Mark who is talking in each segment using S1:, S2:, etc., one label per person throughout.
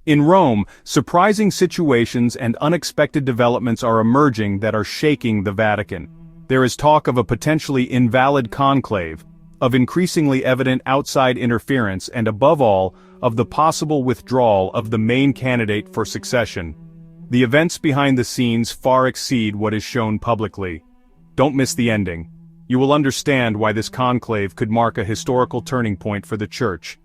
S1: In Rome, surprising situations and unexpected developments are emerging that are shaking the Vatican. There is talk of a potentially invalid conclave, of increasingly evident outside interference and above all, of the possible withdrawal of the main candidate for succession. The events behind the scenes far exceed what is shown publicly. Don't miss the ending. You will understand why this conclave could mark a historical turning point for the Church.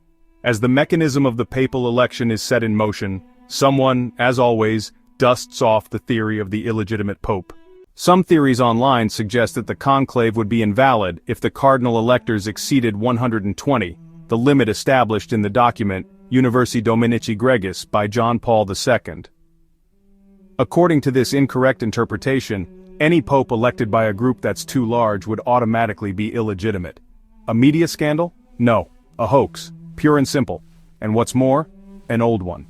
S1: As the mechanism of the papal election is set in motion, someone, as always, dusts off the theory of the illegitimate pope. Some theories online suggest that the conclave would be invalid if the cardinal electors exceeded 120, the limit established in the document Universi Dominici Gregis by John Paul II. According to this incorrect interpretation, any pope elected by a group that's too large would automatically be illegitimate. A media scandal? No, a hoax. Pure and simple, and what's more, an old one.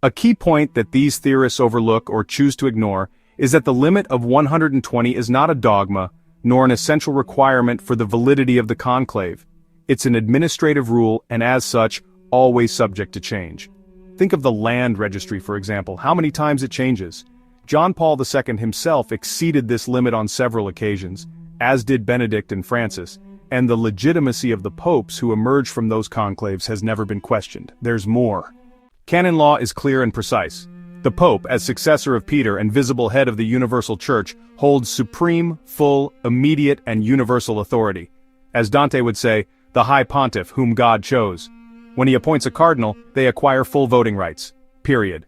S1: A key point that these theorists overlook or choose to ignore is that the limit of 120 is not a dogma, nor an essential requirement for the validity of the conclave. It's an administrative rule and as such, always subject to change. Think of the land registry, for example, how many times it changes. John Paul II himself exceeded this limit on several occasions, as did Benedict and Francis. And the legitimacy of the popes who emerged from those conclaves has never been questioned. There's more. Canon law is clear and precise. The pope, as successor of Peter and visible head of the universal church, holds supreme, full, immediate, and universal authority. As Dante would say, the high pontiff whom God chose. When he appoints a cardinal, they acquire full voting rights. Period.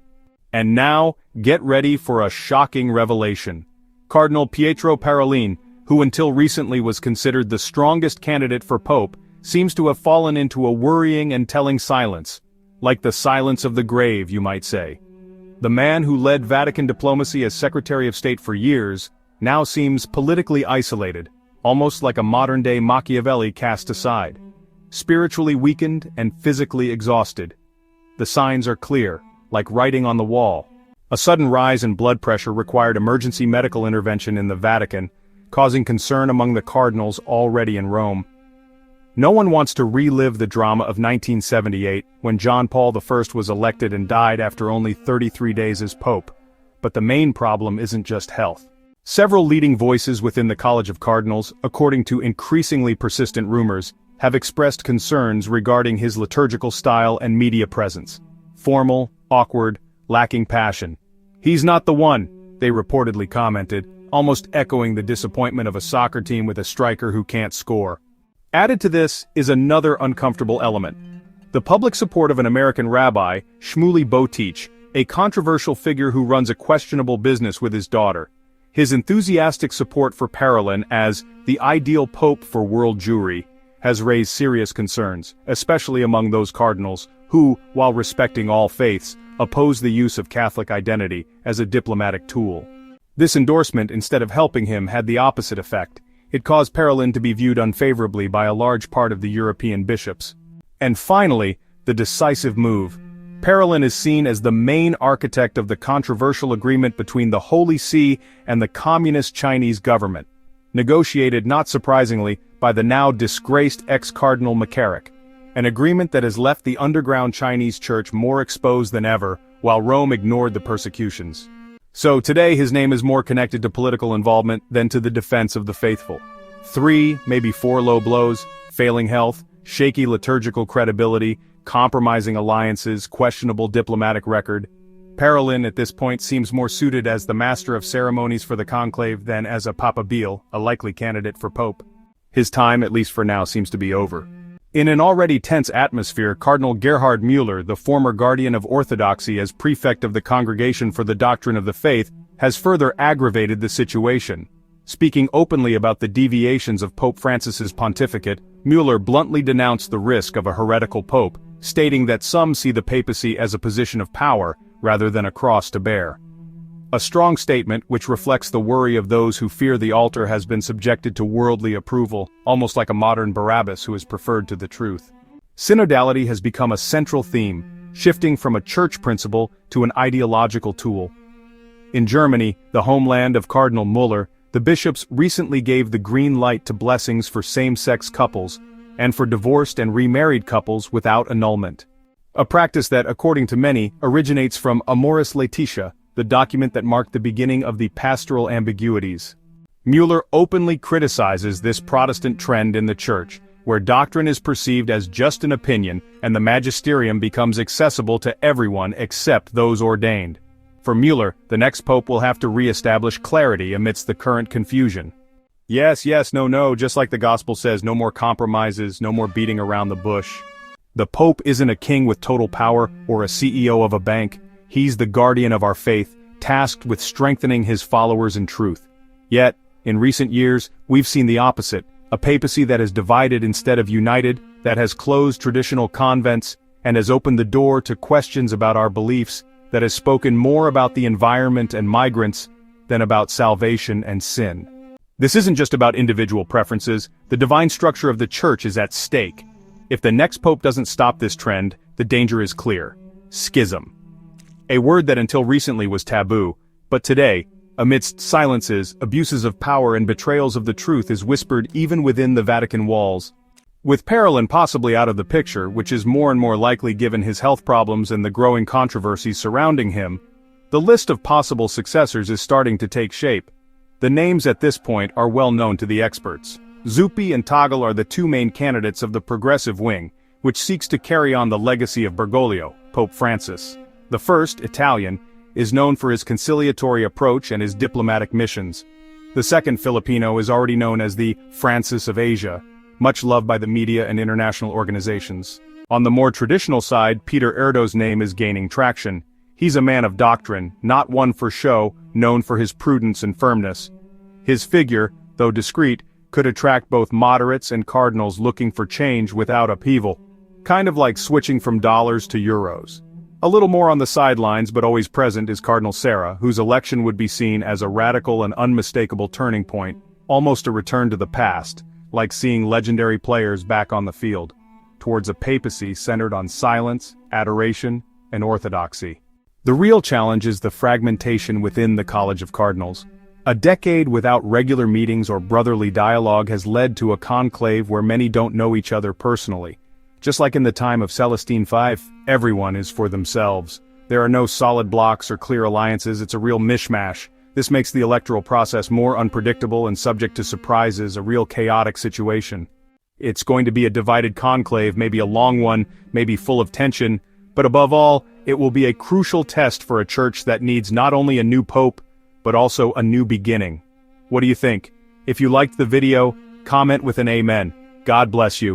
S1: And now, get ready for a shocking revelation. Cardinal Pietro Parolin, who until recently was considered the strongest candidate for pope, seems to have fallen into a worrying and telling silence. Like the silence of the grave, you might say. The man who led Vatican diplomacy as Secretary of State for years, now seems politically isolated, almost like a modern-day Machiavelli cast aside. Spiritually weakened and physically exhausted. The signs are clear, like writing on the wall. A sudden rise in blood pressure required emergency medical intervention in the Vatican, causing concern among the cardinals already in Rome. No one wants to relive the drama of 1978, when John Paul I was elected and died after only 33 days as pope. But the main problem isn't just health. Several leading voices within the College of Cardinals, according to increasingly persistent rumors, have expressed concerns regarding his liturgical style and media presence. Formal, awkward, lacking passion. "He's not the one," they reportedly commented, almost echoing the disappointment of a soccer team with a striker who can't score. Added to this is another uncomfortable element. The public support of an American rabbi, Shmuley Boteach, a controversial figure who runs a questionable business with his daughter. His enthusiastic support for Parolin as the ideal pope for world Jewry has raised serious concerns, especially among those cardinals who, while respecting all faiths, oppose the use of Catholic identity as a diplomatic tool. This endorsement, instead of helping him, had the opposite effect. It caused Parolin to be viewed unfavorably by a large part of the European bishops. And finally, the decisive move. Parolin is seen as the main architect of the controversial agreement between the Holy See and the Communist Chinese government, negotiated not surprisingly by the now disgraced ex-Cardinal McCarrick, an agreement that has left the underground Chinese church more exposed than ever, while Rome ignored the persecutions. So today his name is more connected to political involvement than to the defense of the faithful. 3, maybe 4 low blows, failing health, shaky liturgical credibility, compromising alliances, questionable diplomatic record. Parolin at this point seems more suited as the master of ceremonies for the conclave than as a papabile, a likely candidate for pope. His time, at least for now, seems to be over. In an already tense atmosphere, Cardinal Gerhard Müller, the former guardian of orthodoxy as prefect of the Congregation for the Doctrine of the Faith, has further aggravated the situation. Speaking openly about the deviations of Pope Francis's pontificate, Müller bluntly denounced the risk of a heretical pope, stating that some see the papacy as a position of power, rather than a cross to bear. A strong statement which reflects the worry of those who fear the altar has been subjected to worldly approval, almost like a modern Barabbas who is preferred to the truth. Synodality has become a central theme, shifting from a church principle to an ideological tool. In Germany, the homeland of Cardinal Müller, the bishops recently gave the green light to blessings for same-sex couples, and for divorced and remarried couples without annulment. A practice that, according to many, originates from Amoris Laetitia, the document that marked the beginning of the pastoral ambiguities. Mueller openly criticizes this Protestant trend in the Church, where doctrine is perceived as just an opinion and the magisterium becomes accessible to everyone except those ordained. For Mueller, the next pope will have to re-establish clarity amidst the current confusion. Yes, no, just like the gospel says, no more compromises, no more beating around the bush. The pope isn't a king with total power or a CEO of a bank. He's the guardian of our faith, tasked with strengthening his followers in truth. Yet, in recent years, we've seen the opposite, a papacy that has divided instead of united, that has closed traditional convents, and has opened the door to questions about our beliefs, that has spoken more about the environment and migrants than about salvation and sin. This isn't just about individual preferences, the divine structure of the Church is at stake. If the next pope doesn't stop this trend, the danger is clear. Schism. A word that until recently was taboo, but today, amidst silences, abuses of power and betrayals of the truth is whispered even within the Vatican walls. With Parolin possibly out of the picture, which is more and more likely given his health problems and the growing controversies surrounding him, the list of possible successors is starting to take shape. The names at this point are well known to the experts. Zuppi and Tagle are the two main candidates of the progressive wing, which seeks to carry on the legacy of Bergoglio, Pope Francis. The first, Italian, is known for his conciliatory approach and his diplomatic missions. The second, Filipino, is already known as the Francis of Asia, much loved by the media and international organizations. On the more traditional side, Peter Erdo's name is gaining traction. He's a man of doctrine, not one for show, known for his prudence and firmness. His figure, though discreet, could attract both moderates and cardinals looking for change without upheaval. Kind of like switching from dollars to euros. A little more on the sidelines but always present is Cardinal Sarah, whose election would be seen as a radical and unmistakable turning point, almost a return to the past, like seeing legendary players back on the field, towards a papacy centered on silence, adoration, and orthodoxy. The real challenge is the fragmentation within the College of Cardinals. A decade without regular meetings or brotherly dialogue has led to a conclave where many don't know each other personally. Just like in the time of Celestine V, everyone is for themselves. There are no solid blocks or clear alliances, it's a real mishmash. This makes the electoral process more unpredictable and subject to surprises, a real chaotic situation. It's going to be a divided conclave, maybe a long one, maybe full of tension, but above all, it will be a crucial test for a church that needs not only a new pope, but also a new beginning. What do you think? If you liked the video, comment with an amen. God bless you.